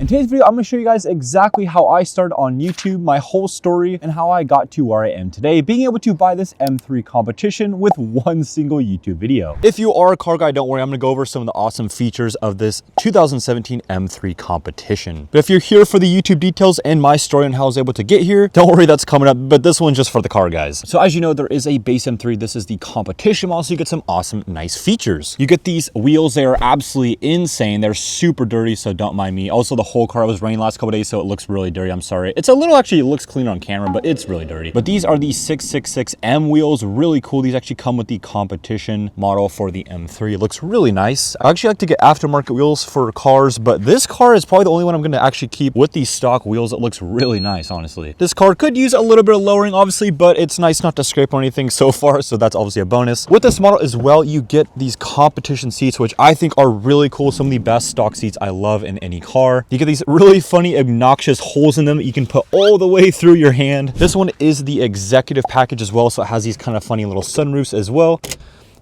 In today's video, I'm gonna show you guys exactly how I started on YouTube, my whole story, and how I got to where I am today, being able to buy this M3 competition with one single YouTube video. If you are a car guy, don't worry, I'm gonna go over some of the awesome features of this 2017 M3 competition. But if you're here for the YouTube details and my story on how I was able to get here, don't worry, that's coming up, but this one's just for the car guys. So as you know, there is a base M3. This is the competition model, so you get some awesome, nice features. You get these wheels, they are absolutely insane. They're super dirty, so don't mind me. Also, the whole car was raining the last couple days, so it looks really dirty. I'm sorry. It's a little, actually, it looks clean on camera, but it's really dirty. But these are the 666M wheels. Really cool. These actually come with the competition model for the M3. It looks really nice. I actually like to get aftermarket wheels for cars, but this car is probably the only one I'm going to actually keep with these stock wheels. It looks really nice, honestly. This car could use a little bit of lowering, obviously, but it's nice not to scrape on anything so far, so that's obviously a bonus. With this model as well, you get these competition seats, which I think are really cool. Some of the best stock seats I love in any car. You get these really funny, obnoxious holes in them that you can put all the way through your hand. This one is the executive package as well, so it has these kind of funny little sunroofs as well.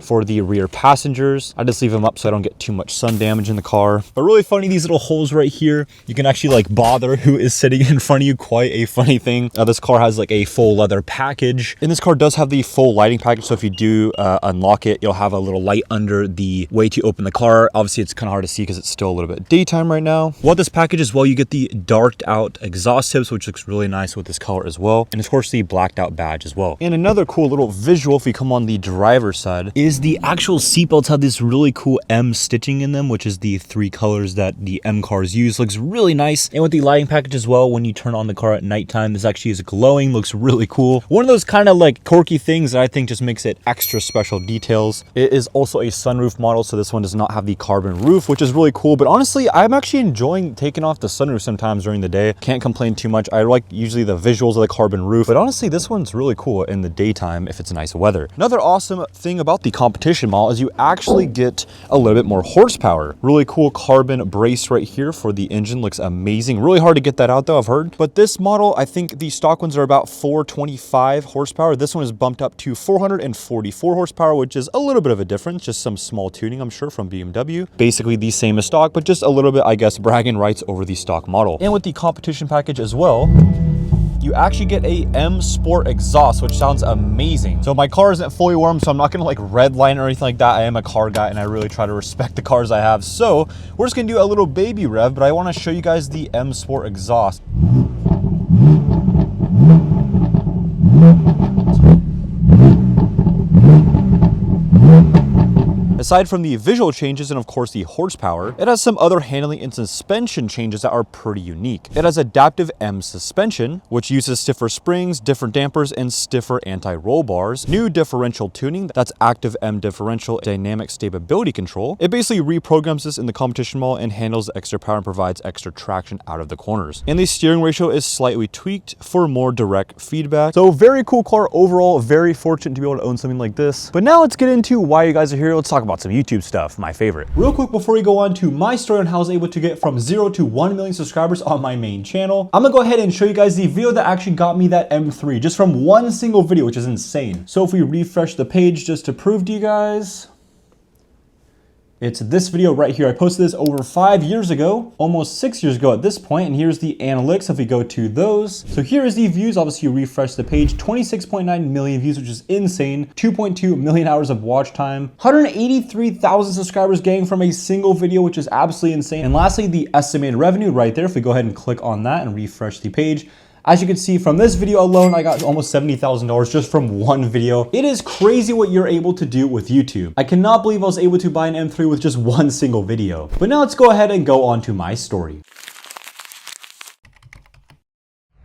For the rear passengers, I just leave them up so I don't get too much sun damage in the car. But really funny, these little holes right here, you can actually like bother who is sitting in front of you. Quite a funny thing. This car has like a full leather package, and this car does have the full lighting package, so if you do unlock it, you'll have a little light under the way to open the car. Obviously it's kind of hard to see because it's still a little bit daytime right now. With this package as well, you get the darked out exhaust tips, which looks really nice with this color as well, and of course the blacked out badge as well. And another cool little visual, if we come on the driver's side, is the actual seatbelts have this really cool M stitching in them, which is the 3 colors that the M cars use. Looks really nice. And with the lighting package as well, when you turn on the car at nighttime, this actually is glowing, looks really cool. One of those kind of like quirky things that I think just makes it extra special details. It is also a sunroof model, so this one does not have the carbon roof, which is really cool. But honestly, I'm actually enjoying taking off the sunroof sometimes during the day. Can't complain too much. I like usually the visuals of the carbon roof, but honestly, this one's really cool in the daytime if it's nice weather. Another awesome thing about the competition model is you actually get a little bit more horsepower. Really cool carbon brace right here for the engine. Looks amazing. Really hard to get that out though, I've heard. But this model, I think the stock ones are about 425 horsepower. This one is bumped up to 444 horsepower, which is a little bit of a difference. Just some small tuning, I'm sure, from BMW. Basically the same as stock, but just a little bit, I guess, bragging rights over the stock model. And with the competition package as well, you actually get a M Sport exhaust, which sounds amazing. So my car isn't fully warm, so I'm not gonna like redline or anything like that. I am a car guy and I really try to respect the cars I have. So we're just gonna do a little baby rev, but I wanna show you guys the M Sport exhaust. Aside from the visual changes and of course the horsepower, it has some other handling and suspension changes that are pretty unique. It has adaptive M suspension, which uses stiffer springs, different dampers, and stiffer anti-roll bars. New differential tuning, that's active M differential dynamic stability control. It basically reprograms this in the competition model and handles the extra power and provides extra traction out of the corners. And the steering ratio is slightly tweaked for more direct feedback. So very cool car overall, very fortunate to be able to own something like this. But now let's get into why you guys are here. Let's talk about some YouTube stuff, my favorite. Real quick before we go on to my story on how I was able to get from 0 to 1 million subscribers on my main channel, I'm gonna go ahead and show you guys the video that actually got me that M3 just from one single video, which is insane. So if we refresh the page just to prove to you guys, it's this video right here. I posted this over 5 years ago, almost 6 years ago at this point, and here's the analytics if we go to those. So here is the views. Obviously, you refresh the page, 26.9 million views, which is insane. 2.2 million hours of watch time. 183,000 subscribers getting from a single video, which is absolutely insane. And lastly, the estimated revenue right there. If we go ahead and click on that and refresh the page, as you can see from this video alone, I got almost $70,000 just from one video. It is crazy what you're able to do with YouTube. I cannot believe I was able to buy an M3 with just one single video. But now let's go ahead and go on to my story.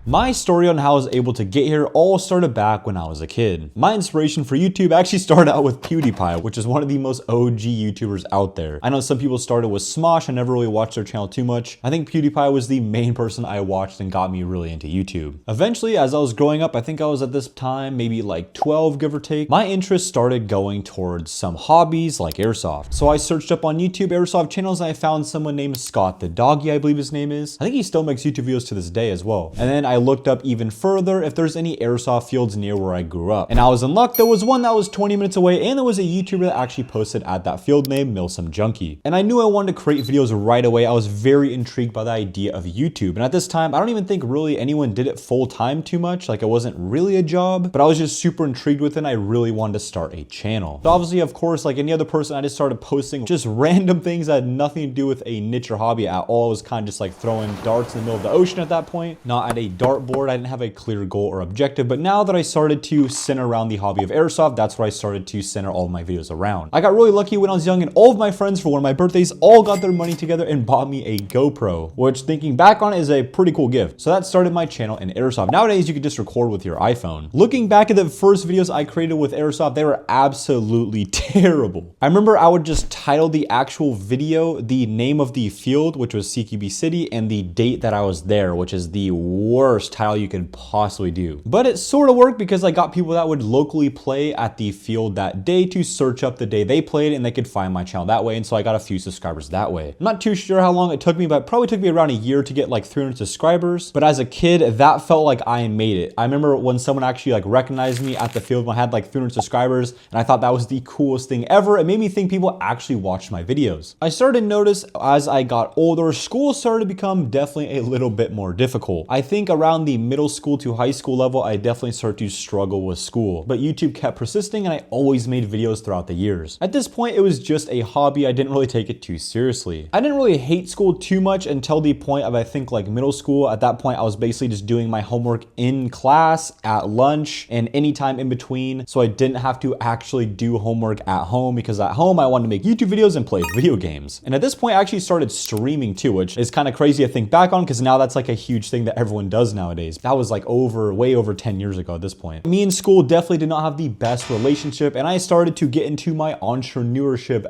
My story on how I was able to get here all started back when I was a kid. My inspiration for YouTube actually started out with PewDiePie, which is one of the most OG YouTubers out there. I know some people started with Smosh. I never really watched their channel too much. I think PewDiePie was the main person I watched and got me really into YouTube. Eventually, as I was growing up, I think I was at this time, maybe like 12, give or take, my interest started going towards some hobbies like airsoft. So I searched up on YouTube airsoft channels and I found someone named Scott the Doggy, I believe his name is. I think he still makes YouTube videos to this day as well. And then I I looked up even further if there's any airsoft fields near where I grew up. And I was in luck, there was one that was 20 minutes away, and there was a YouTuber that actually posted at that field named Milsome Junkie. And I knew I wanted to create videos right away. I was very intrigued by the idea of YouTube. And at this time, I don't even think really anyone did it full time too much. Like, it wasn't really a job, but I was just super intrigued with it and I really wanted to start a channel. So obviously, of course, like any other person, I just started posting just random things that had nothing to do with a niche or hobby at all. It was kind of just like throwing darts in the middle of the ocean at that point, not at a dartboard. I didn't have a clear goal or objective, but now that I started to center around the hobby of airsoft, that's what I started to center all of my videos around. I got really lucky when I was young and all of my friends for one of my birthdays all got their money together and bought me a GoPro, which thinking back on it is a pretty cool gift. So that started my channel in airsoft. Nowadays, you can just record with your iPhone. Looking back at the first videos I created with airsoft, they were absolutely terrible. I remember I would just title the actual video the name of the field, which was CQB City, and the date that I was there, which is the worst title you could possibly do. But it sort of worked because I got people that would locally play at the field that day to search up the day they played and they could find my channel that way. And so I got a few subscribers that way. I'm not too sure how long it took me, but it probably took me around a year to get like 300 subscribers. But as a kid, that felt like I made it. I remember when someone actually like recognized me at the field when I had like 300 subscribers, and I thought that was the coolest thing ever. It made me think people actually watched my videos. I started to notice as I got older, school started to become definitely a little bit more difficult. I think around the middle school to high school level, I definitely started to struggle with school, but YouTube kept persisting and I always made videos throughout the years. At this point, it was just a hobby. I didn't really take it too seriously. I didn't really hate school too much until the point of, I think, like middle school. At that point, I was basically just doing my homework in class, at lunch, and anytime in between. So I didn't have to actually do homework at home because at home, I wanted to make YouTube videos and play video games. And at this point, I actually started streaming too, which is kind of crazy to think back on because now that's like a huge thing that everyone does nowadays. That was like way over 10 years ago at this point. Me and school definitely did not have the best relationship, and I started to get into my entrepreneurship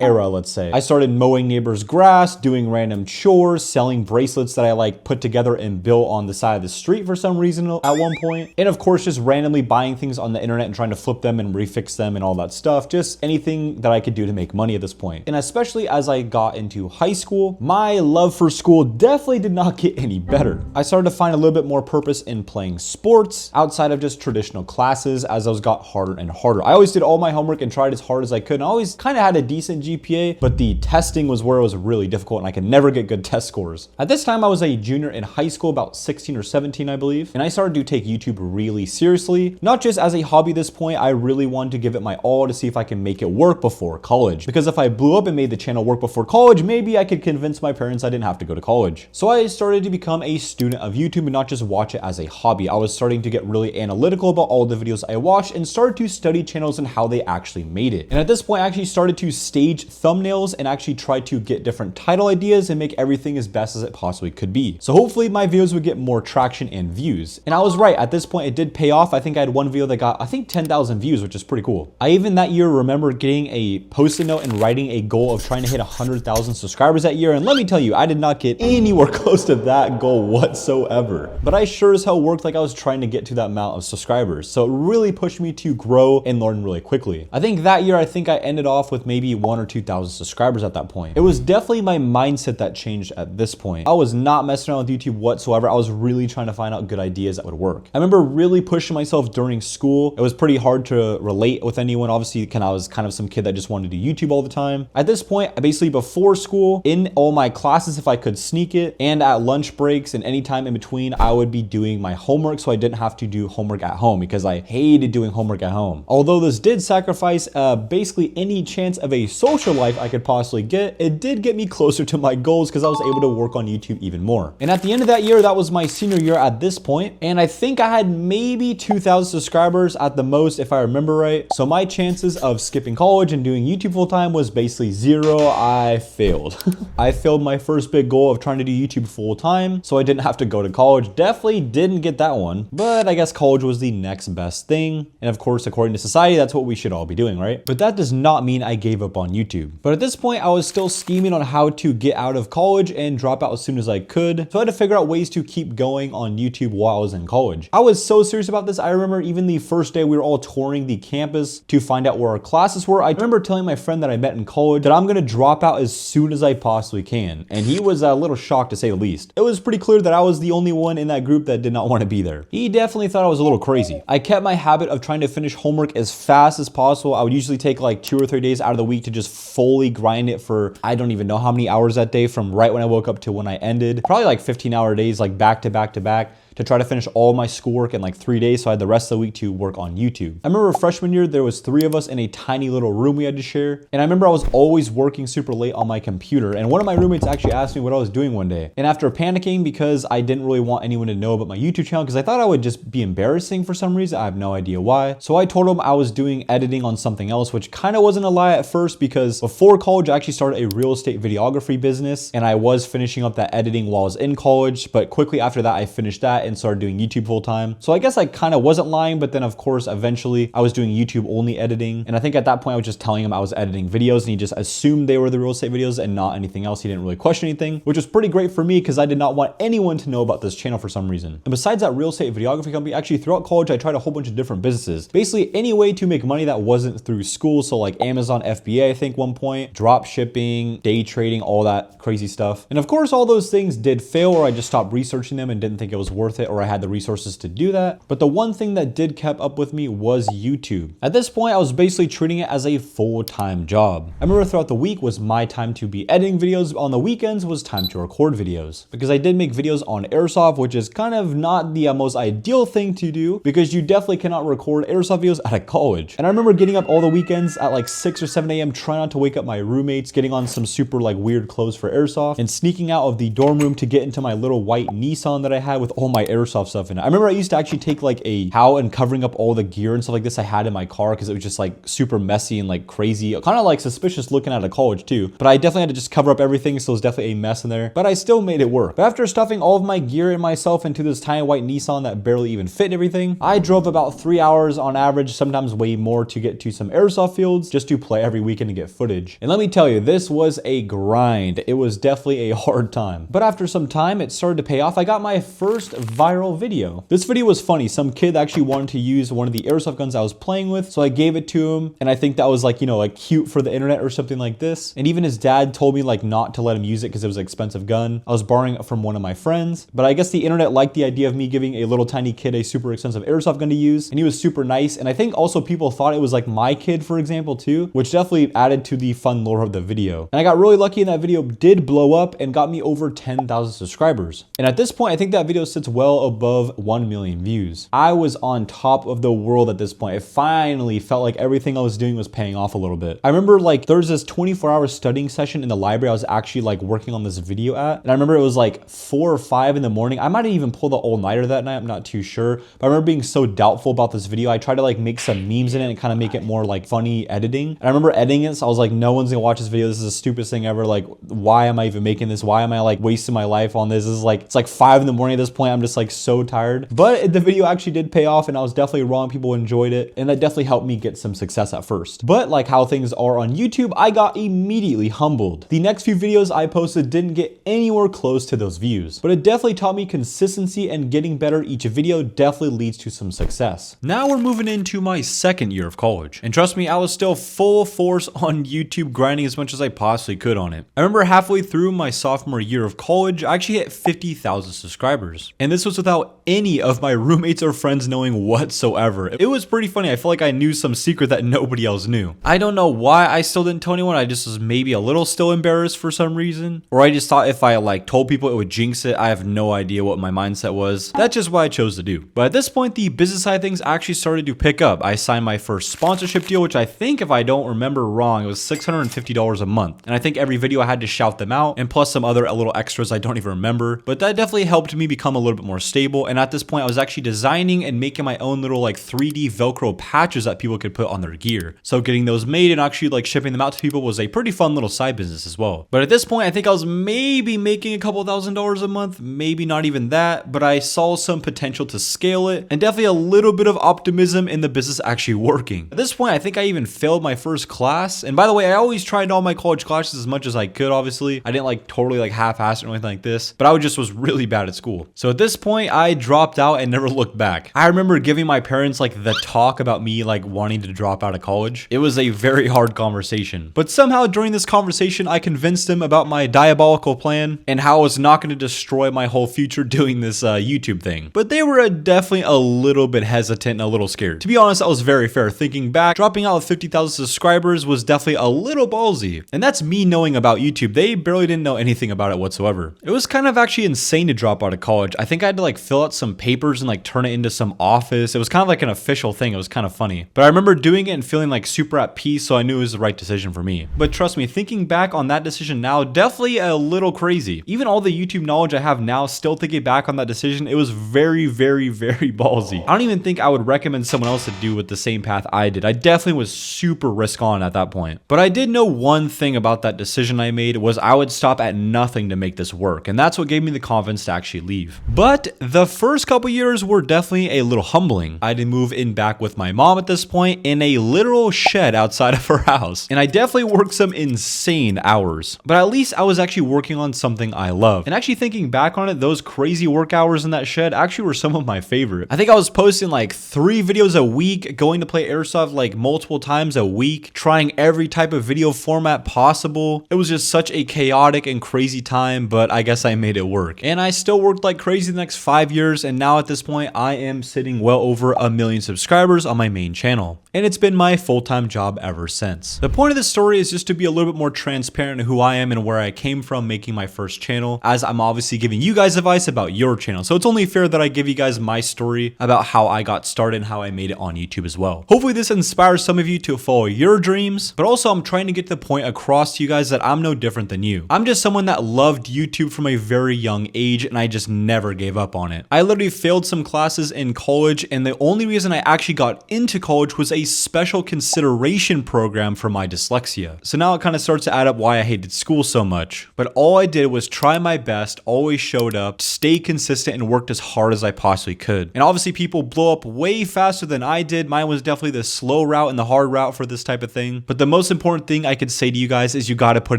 era, let's say. I started mowing neighbors' grass, doing random chores, selling bracelets that I like put together and built on the side of the street for some reason at one point. And of course, just randomly buying things on the internet and trying to flip them and refix them and all that stuff. Just anything that I could do to make money at this point. And especially as I got into high school, my love for school definitely did not get any better. I started to find a little bit more purpose in playing sports outside of just traditional classes as those got harder and harder. I always did all my homework and tried as hard as I could, and I always kind of had a decent GPA, but the testing was where it was really difficult and I could never get good test scores. At this time, I was a junior in high school, about 16 or 17, I believe, and I started to take YouTube really seriously, not just as a hobby at this point. I really wanted to give it my all to see if I can make it work before college, because if I blew up and made the channel work before college, maybe I could convince my parents I didn't have to go to college. So I started to become a student of YouTube and not just watch it as a hobby. I was starting to get really analytical about all the videos I watched and started to study channels and how they actually made it. And at this point, I actually started to stage thumbnails and actually try to get different title ideas and make everything as best as it possibly could be. So hopefully my videos would get more traction and views. And I was right. At this point, it did pay off. I think I had one video that got, I think, 10,000 views, which is pretty cool. I even that year remember getting a post-it note and writing a goal of trying to hit 100,000 subscribers that year. And let me tell you, I did not get anywhere close to that goal whatsoever. But I sure as hell worked like I was trying to get to that amount of subscribers. So it really pushed me to grow and learn really quickly. I think that year, I ended off with maybe 1,000 or 2,000 subscribers at that point. It was definitely my mindset that changed at this point. I was not messing around with YouTube whatsoever. I was really trying to find out good ideas that would work. I remember really pushing myself during school. It was pretty hard to relate with anyone. Obviously, I was kind of some kid that just wanted to do YouTube all the time. At this point, basically before school, in all my classes, if I could sneak it, and at lunch breaks and any time in between, I would be doing my homework so I didn't have to do homework at home because I hated doing homework at home. Although this did sacrifice basically any chance of a social life I could possibly get, it did get me closer to my goals because I was able to work on YouTube even more. And at the end of that year, that was my senior year at this point, and I think I had maybe 2,000 subscribers at the most, if I remember right. So my chances of skipping college and doing YouTube full time was basically zero. I failed. I failed my first big goal of trying to do YouTube full time, so I didn't have to go to college. Definitely didn't get that one, but I guess college was the next best thing. And of course, according to society, that's what we should all be doing, right? But that does not mean I gave up on YouTube. But at this point, I was still scheming on how to get out of college and drop out as soon as I could. So I had to figure out ways to keep going on YouTube while I was in college. I was so serious about this. I remember even the first day we were all touring the campus to find out where our classes were. I remember telling my friend that I met in college that I'm gonna drop out as soon as I possibly can. And he was a little shocked, to say the least. It was pretty clear that I was the only one in that group that did not want to be there. He definitely thought I was a little crazy. I kept my habit of trying to finish homework as fast as possible. I would usually take like 2 or 3 days out of the week to just fully grind it for, I don't even know how many hours that day, from right when I woke up to when I ended. Probably like 15-hour days, like back to back to back, to try to finish all my schoolwork in like 3 days, so I had the rest of the week to work on YouTube. I remember freshman year, there was 3 of us in a tiny little room we had to share, and I remember I was always working super late on my computer, and one of my roommates actually asked me what I was doing one day. And after panicking because I didn't really want anyone to know about my YouTube channel because I thought I would just be embarrassing for some reason, I have no idea why. So I told him I was doing editing on something else, which kind of wasn't a lie at first, because before college I actually started a real estate videography business, and I was finishing up that editing while I was in college, but quickly after that I finished that and started doing YouTube full time. So I guess I kind of wasn't lying, but then of course eventually I was doing YouTube only editing, and I think at that point I was just telling him I was editing videos, and he just assumed they were the real estate videos and not anything else. He didn't really question anything, which was pretty great for me because I did not want anyone to know about this channel for some reason. And besides that real estate videography company, actually throughout college I tried a whole bunch of different businesses, basically any way to make money that wasn't through school. So like Amazon FBA, I think one point, drop shipping, day trading, all that crazy stuff. And of course all those things did fail, or I just stopped researching them and didn't think it was worth it, or I had the resources to do that. But the one thing that did keep up with me was YouTube. At this point I was basically treating it as a full-time job. I remember throughout the week was my time to be editing videos, on the weekends was time to record videos, because I did make videos on airsoft, which is kind of not the most ideal thing to do because you definitely cannot record airsoft videos out of college. And I remember getting up all the weekends at like 6 or 7 a.m. trying not to wake up my roommates, getting on some super like weird clothes for airsoft, and sneaking out of the dorm room to get into my little white Nissan that I had with all my airsoft stuff in it. I remember I used to actually take like a towel and covering up all the gear and stuff like this I had in my car because it was just like super messy and like crazy, kind of like suspicious looking out of college too. But I definitely had to just cover up everything, so it was definitely a mess in there, but I still made it work. But after stuffing all of my gear and myself into this tiny white Nissan that barely even fit and everything, I drove about 3 hours on average, sometimes way more, to get to some airsoft fields just to play every weekend and get footage. And let me tell you, this was a grind. It was definitely a hard time. But after some time, it started to pay off. I got my first viral video. This video was funny. Some kid actually wanted to use one of the airsoft guns I was playing with, so I gave it to him, and I think that was like, you know, like cute for the internet or something like this. And even his dad told me like not to let him use it because it was an expensive gun. I was borrowing it from one of my friends, but I guess the internet liked the idea of me giving a little tiny kid a super expensive airsoft gun to use, and he was super nice. And I think also people thought it was like my kid, for example, too, which definitely added to the fun lore of the video. And I got really lucky, and that video did blow up and got me over 10,000 subscribers. And at this point, I think that video sits well above 1 million views. I was on top of the world at this point. It finally felt like everything I was doing was paying off a little bit. I remember like there was this 24-hour studying session in the library I was actually like working on this video at, and I remember it was like 4 or 5 in the morning. I might have even pulled the all-nighter that night, I'm not too sure, but I remember being so doubtful about this video. I tried to like make some memes in it and kind of make it more like funny editing, and I remember editing it, so I was like, no one's gonna watch this video, this is the stupidest thing ever, like why am I even making this, why am I like wasting my life on this? This is like, it's like 5 in the morning at this point, I'm just like so tired. But the video actually did pay off, and I was definitely wrong, people enjoyed it, and that definitely helped me get some success at first. But like how things are on YouTube, I got immediately humbled. The next few videos I posted didn't get anywhere close to those views, but it definitely taught me consistency, and getting better each video definitely leads to some success. Now we're moving into my second year of college, and trust me, I was still full force on YouTube, grinding as much as I possibly could on it. I remember halfway through my sophomore year of college, I actually hit 50,000 subscribers, and this was without any of my roommates or friends knowing whatsoever. It was pretty funny. I felt like I knew some secret that nobody else knew. I don't know why I still didn't tell anyone. I just was maybe a little still embarrassed for some reason, or I just thought if I like told people it would jinx it. I have no idea what my mindset was. That's just what I chose to do. But at this point, the business side of things actually started to pick up. I signed my first sponsorship deal, which I think, if I don't remember wrong, it was $650 a month. And I think every video I had to shout them out, and plus some other little extras I don't even remember. But that definitely helped me become a little bit more stable. And at this point, I was actually designing and making my own little like 3D Velcro patches that people could put on their gear. So getting those made and actually like shipping them out to people was a pretty fun little side business as well. But at this point, I think I was maybe making a couple $1,000s a month, maybe not even that, but I saw some potential to scale it, and definitely a little bit of optimism in the business actually working. At this point, I think I even failed my first class. And by the way, I always tried all my college classes as much as I could, obviously. I didn't like totally like half-ass or anything like this, but I just was really bad at school. So at this this point, I dropped out and never looked back. I remember giving my parents like the talk about me like wanting to drop out of college. It was a very hard conversation, but somehow during this conversation, I convinced them about my diabolical plan and how I was not going to destroy my whole future doing this YouTube thing. But they were definitely a little bit hesitant and a little scared. To be honest, that was very fair. Thinking back, dropping out of 50,000 subscribers was definitely a little ballsy. And that's me knowing about YouTube. They barely didn't know anything about it whatsoever. It was kind of actually insane to drop out of college. I think I had to like fill out some papers and like turn it into some office. It was kind of like an official thing. It was kind of funny. But I remember doing it and feeling like super at peace, so I knew it was the right decision for me. But trust me, thinking back on that decision now, definitely a little crazy. Even all the YouTube knowledge I have now, still thinking back on that decision, it was very, very, very ballsy. I don't even think I would recommend someone else to do with the same path I did. I definitely was super risk on at that point. But I did know one thing about that decision I made was I would stop at nothing to make this work. And that's what gave me the confidence to actually leave. But the first couple years were definitely a little humbling. I had to move in back with my mom at this point in a literal shed outside of her house. And I definitely worked some insane hours. But at least I was actually working on something I love. And actually thinking back on it, those crazy work hours in that shed actually were some of my favorite. I think I was posting like 3 videos a week, going to play airsoft like multiple times a week, trying every type of video format possible. It was just such a chaotic and crazy time, but I guess I made it work. And I still worked like crazy the next 5 years, and now at this point, I am sitting well over 1 million subscribers on my main channel. And it's been my full-time job ever since. The point of this story is just to be a little bit more transparent in who I am and where I came from making my first channel, as I'm obviously giving you guys advice about your channel. So it's only fair that I give you guys my story about how I got started and how I made it on YouTube as well. Hopefully this inspires some of you to follow your dreams, but also I'm trying to get the point across to you guys that I'm no different than you. I'm just someone that loved YouTube from a very young age, and I just never gave up on it. I literally failed some classes in college, and the only reason I actually got into college was a special consideration program for my dyslexia. So now it kind of starts to add up why I hated school so much. But all I did was try my best, always showed up, stayed consistent, and worked as hard as I possibly could. And obviously people blow up way faster than I did. Mine was definitely the slow route and the hard route for this type of thing. But the most important thing I could say to you guys is you got to put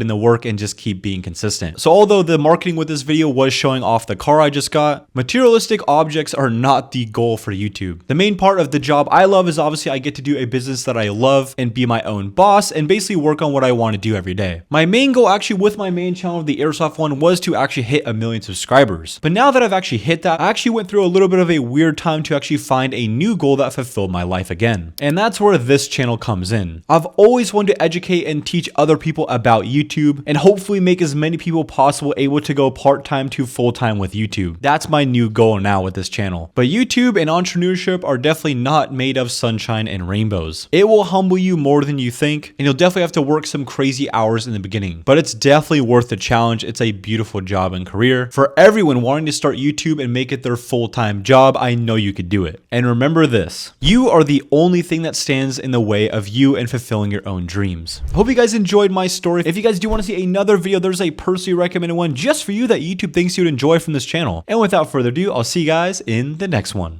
in the work and just keep being consistent. So although the marketing with this video was showing off the car I just got, materialistic objects are not the goal for YouTube. The main part of the job I love is obviously I get to do a business that I love and be my own boss and basically work on what I want to do every day. My main goal actually with my main channel, the Airsoft one, was to actually hit 1 million subscribers. But now that I've actually hit that, I actually went through a little bit of a weird time to actually find a new goal that fulfilled my life again. And that's where this channel comes in. I've always wanted to educate and teach other people about YouTube and hopefully make as many people possible able to go part-time to full-time with YouTube. That's my new goal now with this channel. But YouTube and entrepreneurship are definitely not made of sunshine and rainbows. It will humble you more than you think, and you'll definitely have to work some crazy hours in the beginning. But it's definitely worth the challenge. It's a beautiful job and career. For everyone wanting to start YouTube and make it their full-time job, I know you could do it. And remember this, you are the only thing that stands in the way of you and fulfilling your own dreams. I hope you guys enjoyed my story. If you guys do want to see another video, there's a personally recommended one just for you that YouTube thinks you'd enjoy from this channel. And without further ado, I'll see you guys in the next one.